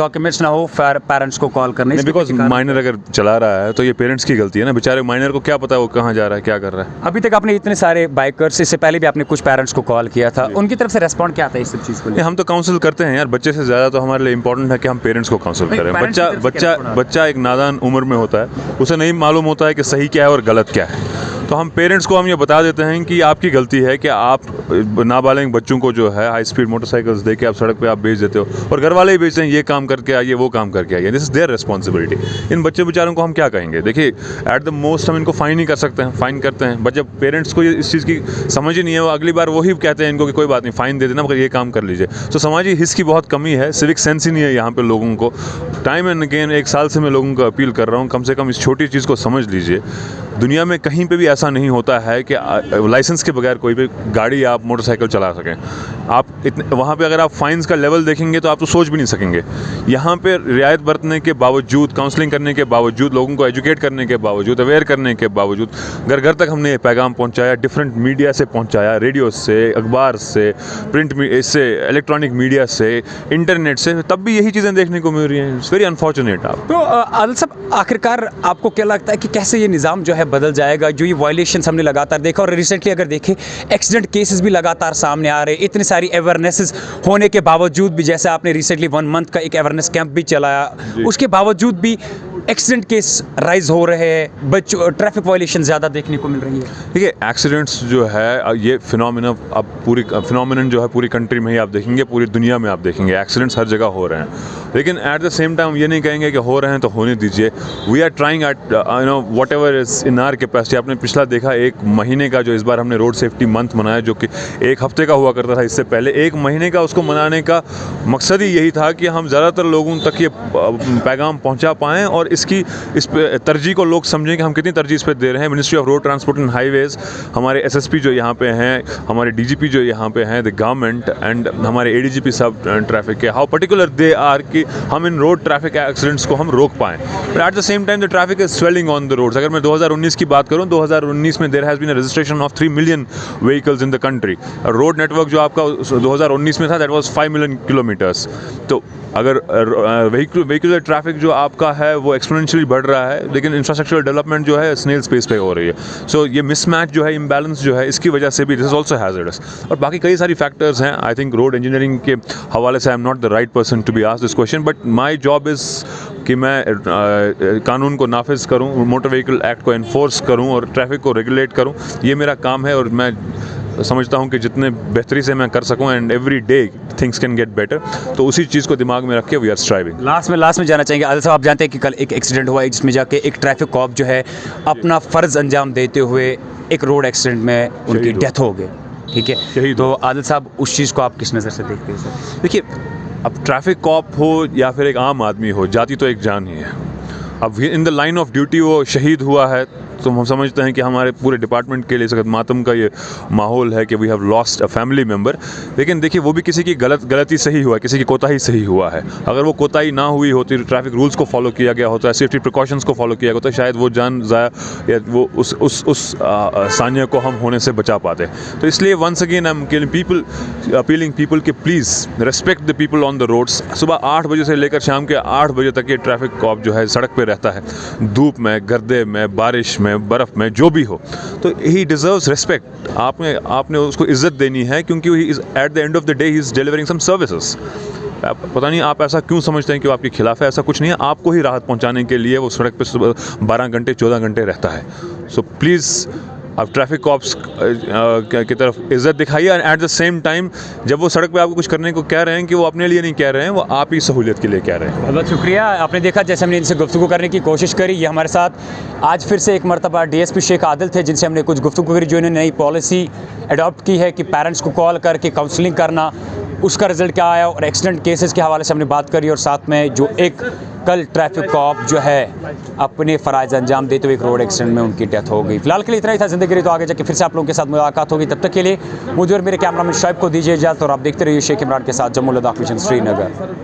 Documents ना हो फिर पेरेंट्स को कॉल करने, बिकॉज माइनर अगर चला रहा है तो ये पेरेंट्स की गलती है ना, बेचारे माइनर को क्या पता वो कहाँ जा रहा है क्या कर रहा है। अभी तक आपने इतने सारे बाइकर्स, इससे पहले भी आपने कुछ पेरेंट्स को कॉल किया था, उनकी तरफ से रेस्पॉन्ड क्या था इस सब चीज़ को लेकर? हम तो काउंसिल करते हैं यार, बच्चे से ज़्यादा तो हमारे लिए इंपॉर्टेंट है कि हम पेरेंट्स को काउंसिल करें। बच्चा एक नादान उम्र में होता है, उसे नहीं मालूम होता है कि सही क्या है और गलत क्या है। तो हम पेरेंट्स को हम ये बता देते हैं कि आपकी गलती है कि आप नाबालिग बच्चों को जो है हाई स्पीड मोटरसाइकिल्स दे के आप सड़क पे आप भेज देते हो, और घर वाले ही भेजते हैं ये काम करके आइए वो काम करके आइए। This is their responsibility. इन बच्चे बेचारों को हम क्या कहेंगे? देखिए एट द मोस्ट हम इनको फ़ाइन ही कर सकते हैं, फ़ाइन करते हैं, बट जब पेरेंट्स को ये इस चीज़ की समझ ही नहीं है, वो अगली बार वही कहते हैं इनको कि कोई बात नहीं फ़ाइन दे देना मगर ये काम कर लीजिए। तो समाजी हिस्स की बहुत कमी है, सिविक सेंस ही नहीं है यहाँ पे लोगों को। टाइम एंड अगेन 1 साल से मैं लोगों को अपील कर रहा हूँ, कम से कम इस छोटी चीज़ को समझ लीजिए। दुनिया में कहीं पे भी ऐसा नहीं होता है कि लाइसेंस के बगैर कोई भी गाड़ी आप मोटरसाइकिल चला सकें। आप इतने वहाँ पे अगर आप फाइन्स का लेवल देखेंगे तो आप तो सोच भी नहीं सकेंगे। यहाँ पे रियायत बरतने के बावजूद, काउंसलिंग करने के बावजूद, लोगों को एजुकेट करने के बावजूद, अवेयर करने के बावजूद, घर घर तक हमने ये पैगाम पहुँचाया, डिफरेंट मीडिया से पहुँचाया, रेडियो से, अखबार से, प्रिंट इससे, इलेक्ट्रॉनिक मीडिया से, इंटरनेट से, तब भी यही चीज़ें देखने को मिल रही हैं। It's very unfortunate. आप तो आदिल साहब, आखिरकार आपको क्या लगता है कि कैसे ये निज़ाम जो है बदल जाएगा? जो ये वायलेशंस हमने लगातार देखा, और रिसेंटली अगर देखें एक्सीडेंट केसेस भी लगातार सामने आ रहे हैं, इतनी सारी अवेयरनेसेस होने के बावजूद भी, जैसे आपने रिसेंटली 1 मंथ का एक अवेयरनेस कैंप भी चलाया, उसके बावजूद भी एक्सीडेंट केस राइज हो रहे हैं, बच्चों ट्रैफिक वायलेशन ज़्यादा देखने को मिल रही है। देखिए एक्सीडेंट्स जो है ये फिनोमिना अब पूरी फिनोमिनन जो है पूरी कंट्री में ही आप देखेंगे, पूरी दुनिया में आप देखेंगे एक्सीडेंट्स हर जगह हो रहे हैं। लेकिन एट द सेम टाइम ये नहीं कहेंगे कि हो रहे हैं तो होने दीजिए। We are trying at whatever is in our capacity. आपने पिछला देखा 1 महीने का जो इस बार हमने रोड सेफ्टी मंथ मनाया, जो कि 1 हफ्ते का हुआ करता था इससे पहले, 1 महीने का उसको मनाने का मकसद ही यही था कि हम ज़्यादातर लोगों तक ये पैगाम पहुँचा पाएँ और इस पे तरजीह को लोग समझें कि हम कितनी तरजीह इस पे दे रहे हैं। Ministry of road transport and highways, हमारे एसएसपी जो यहाँ पे हैं, हमारे डीजीपी जो यहाँ पे हैं, द गवर्नमेंट एंड हमारे एडीजीपी सब ट्रैफिक के, हाउ पर्टिकुलर दे आर कि हम इन रोड ट्रैफिक एक्सीडेंट्स को हम रोक पाएँ। But at the same time the traffic is swelling on the roads. अगर मैं 2019 की बात करूँ, 2019 में there has been a registration of 3 million vehicles in the country. Road network जो आपका 2019 में था दैट वाज 5 मिलियन किलोमीटर्स। तो अगर व्हीकुलर ट्रैफिक जो आपका है वो एक्सपोनेंशियली बढ़ रहा है, लेकिन इंफ्रास्ट्रक्चरल डेवलपमेंट जो है स्नेल स्पेस पे हो रही है। सो ये मिसमैच जो है, इम्बैलेंस जो है, इसकी वजह से भी दिस इज ऑल्सो हैजर्डस। और बाकी कई सारी फैक्टर्स हैं। आई थिंक रोड इंजीनियरिंग के हवाले से I am not the right person to be asked this question, but my job is कि मैं कानून को नाफिज करूँ, मोटर व्हीकल एक्ट को इन्फोर्स करूँ और ट्रैफिक को रेगुलेट करूँ। ये मेरा काम है और मैं समझता हूँ कि जितने बेहतरी से मैं कर सकूँ, and every day things can get better, तो उसी चीज़ को दिमाग में रख के वी आर स्ट्राइविंग। लास्ट में जाना चाहेंगे आदिल साहब, आप जानते हैं कि कल एक एक्सीडेंट हुआ है जिसमें जाके एक ट्रैफिक कॉप जो है अपना फ़र्ज़ अंजाम देते हुए एक रोड एक्सीडेंट में उनकी डेथ हो गई। ठीक है, तो आदिल साहब उस चीज़ को आप किस नज़र से देखते हैं सर? देखिए, अब ट्रैफिक कॉप हो या फिर एक आम आदमी हो, जाती तो एक जान ही है। अब in the line of duty वो शहीद हुआ है तो हम समझते हैं कि हमारे पूरे डिपार्टमेंट के लिए सख्त मातम का ये माहौल है कि we have lost a family member. लेकिन देखिए, वो भी किसी की गलती से ही हुआ है, किसी की कोताही से ही हुआ है। अगर वो कोताही ना हुई होती, ट्रैफिक रूल्स को फॉलो किया गया होता है, सेफ्टी प्रिकॉशंस को फॉलो किया गया होता, शायद वो जान ज़ाया या वो उस सानिया को हम होने से बचा पाते। तो इसलिए once again I am appealing people कि please respect the people on the roads. सुबह 8 बजे से लेकर शाम के 8 बजे तक ये ट्रैफिक कॉप जो है सड़क पर रहता है, धूप में, गर्दे में, बारिश में, बर्फ़ में, जो भी हो। तो ही डिज़र्व्स रिस्पेक्ट। आपने उसको इज़्ज़त देनी है, क्योंकि he is at the end of the day he is delivering some services. पता नहीं आप ऐसा क्यों समझते हैं कि वो आपके खिलाफ है, ऐसा कुछ नहीं है। आपको ही राहत पहुंचाने के लिए वो सड़क पे 12 घंटे 14 घंटे रहता है। सो प्लीज़ आप ट्रैफिक कॉप्स की तरफ इज़्ज़त दिखाइए, and eight the same time जब वो सड़क पे आपको कुछ करने को कह रहे हैं कि वो अपने लिए नहीं कह रहे हैं, वो आप ही सहूलियत के लिए कह रहे हैं। बहुत बहुत शुक्रिया। आपने देखा जैसे हमने इनसे गुफ्तगू करने की कोशिश करी, ये हमारे साथ आज फिर से एक मरतबा DSP शेख आदिल थे, जिनसे हमने कुछ गुफ्तगू करी, जो इन्होंने नई पॉलिसी अडॉप्ट की है कि पेरेंट्स को कॉल करके काउंसलिंग करना, उसका रिज़ल्ट क्या आया, और एक्सीडेंट केसेस के हवाले से हमने बात करी, और साथ में जो एक कल ट्रैफिक कॉप जो है अपने फ़राइज़ अंजाम देते हुए एक रोड एक्सीडेंट में उनकी डेथ हो गई। फिलहाल के लिए इतना ही था। ज़िंदगी रही तो आगे जाके फिर से आप लोगों के साथ मुलाकात होगी। तब तक के लिए मुझे और मेरे कैमरामैन शाइब को दीजिए इजाज़त, और आप देखते रहिए शेख इमरान के साथ जम्मू लद्दाख मिशन श्रीनगर।